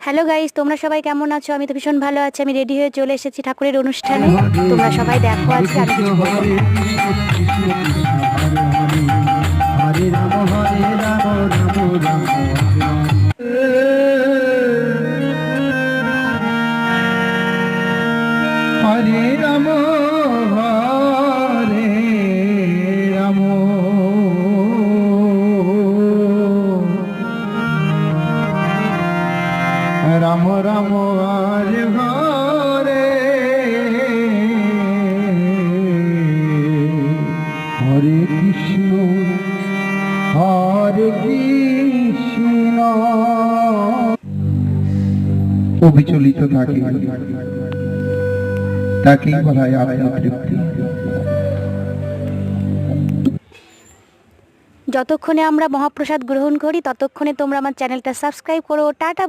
Hello guys, তোমরা সবাই কেমন আছো? আমি তো ভীষণ ভালো আছি। আমি রেডি হয়ে চলে এসেছি ঠাকুরের অনুষ্ঠানে। তোমরা সবাই দেখো আজকে আমি কিছু বলবো না। হরে রাম হরে রাম রাম রাম হরে রাম হরে রাম রাম রাম হরে হরে হরে কৃষ্ণ হরে কৃষ্ণ অবিচলিত থাকে তাকেই বলা হয় আত্মতৃপ্তি। যতক্ষণে আমরা মহাপ্রসাদ গ্রহণ করি ততক্ষণে তোমরা আমার চ্যানেলটা সাবস্ক্রাইব করো। টাটা।